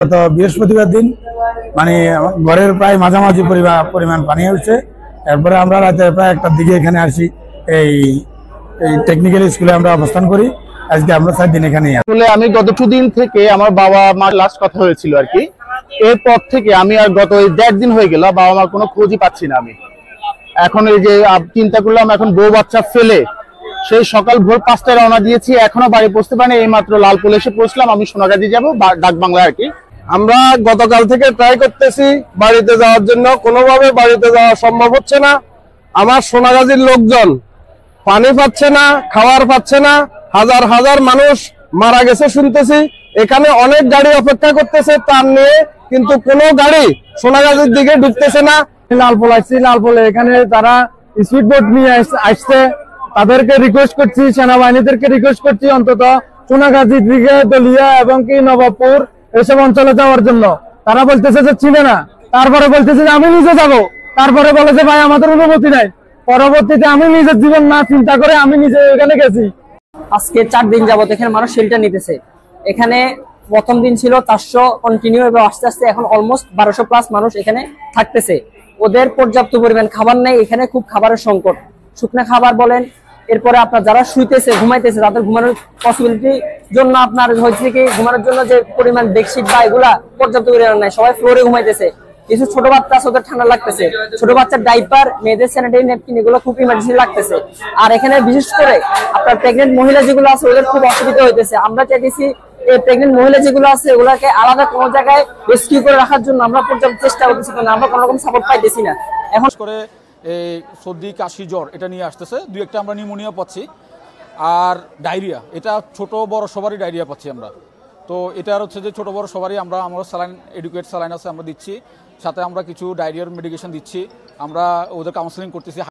গত বৃহস্পতিবার দিন মানে ঘরের প্রায় মাঝামাঝি পরিমাণ পানি হচ্ছে। এরপরে আমরা রাতে প্রায় 1টার দিকে এখানে আসি। এই টেকনিক্যাল স্কুলে আমরা অবস্থান করি। আজকে আমরা 4 দিন এখানে। আসলে আমি গত 2 দিন থেকে আমার বাবা মার লাস্ট কথা হয়েছিল আর কি। এরপর থেকে আমি আর গত 1.5 দিন হয়ে গেল বাবা মার কোনো খোঁজই পাচ্ছি না। আমি এখন এই যে চিন্তা করলাম, এখন বউ বাচ্চা ফেলে সেই সকাল ভোর 5টায় রওনা দিয়েছি, এখনো বাড়ি পৌঁছতে পারিনি। এই মাত্র লালপুল এসে পৌঁছলাম। আমি সোনাগাজী যাবো ডাক বাংলায় আর কি। আমরা গতকাল থেকে ট্রাই করতেছি বাড়িতে যাওয়ার জন্য, কোনোভাবে বাড়িতে যাওয়া সম্ভব হচ্ছে না। আমার সোনাগাজীর লোকজন পানি পাচ্ছে না, খাবার পাচ্ছে না, হাজার হাজার মানুষ মারা গেছে শুনতেছি। এখানে অনেক গাড়ি অপেক্ষা করতেছে তার নিয়ে, কিন্তু কোনো গাড়ি সোনাগাজীর দিকে ঢুকতেছে না। লালপুল আসছি, লালপুলে এখানে তারা স্পিড বোট নিয়ে আসছে। তাদেরকে রিকোয়েস্ট করছি, সেনাবাহিনীদেরকে রিকোয়েস্ট করছি অন্তত সোনাগাজীর দিকে, দলিয়া এবং কি নবাবপুর এসব অঞ্চলে যাওয়ার জন্য। তারা বলতেছে যে চিনে না, তারপরে বলতেছে যে আমি নিজে যাব, তারপরে বলে যে ভাই আমাদের অনুমতি নাই। পরবর্তীতে আমি নিজের জীবন না চিন্তা করে আমি নিজে এখানে গেছি। আজকে 4 দিন যাবত এখানে মানুষ শেল্টার নিতেছে। এখানে প্রথম দিন ছিল 400 কন্টিনিউ, এবং আস্তে আস্তে এখন অলমোস্ট 1200+ মানুষ এখানে থাকতেছে। ওদের পর্যাপ্ত পরিমাণ খাবার নেই, এখানে খুব খাবারের সংকট। শুকনো খাবার বলেন, এরপরে আপনার যারা শুইতেছে ঘুমাইতেছে তাদের ঘুমানোর পসিবিলিটি জন্য আপনার হচ্ছে কি ঘুমানোর জন্য যে পরিমাণ বেডশিট বা এগুলা পর্যাপ্ত পরিমাণ নাই, সবাই ফ্লোরে ঘুমাইতেছে। কিছু ছোট বাচ্চা আছে, ওদের ঠান্ডা লাগতেছে। ছোট বাচ্চার ডাইপার, মেয়েদের স্যানিটারি ন্যাপকিন এগুলো খুব ইমার্জেন্সি লাগতেছে। আর এখানে বিশেষ করে আপনার প্রেগনেন্ট মহিলা যেগুলো আছে ওদের খুব অসুবিধা হইতেছে। আমরা চাইতেছি এই প্রেগনেন্ট মহিলা যেগুলো আছে ওগুলাকে আলাদা কোনো জায়গায় রেস্কিউ করে রাখার জন্য আমরা পর্যাপ্ত চেষ্টা করতেছি, কিন্তু আমরা কোনো রকম সাপোর্ট পাইতেছি না। এখন করে এই সর্দি, কাশি, জ্বর এটা নিয়ে আসতেছে। 2-1টা আমরা নিউমোনিয়া পাচ্ছি, আর ডায়রিয়া, এটা ছোট বড় সবারই ডায়রিয়া পাচ্ছি আমরা। তো এটা হচ্ছে যে ছোট বড় সবারই আমরা স্যালাইন, এডুকেট স্যালাইন আছে আমরা দিচ্ছি, সাথে আমরা কিছু ডায়রিয়ার মেডিকেশন দিচ্ছি, আমরা ওদের কাউন্সেলিং করতেছি।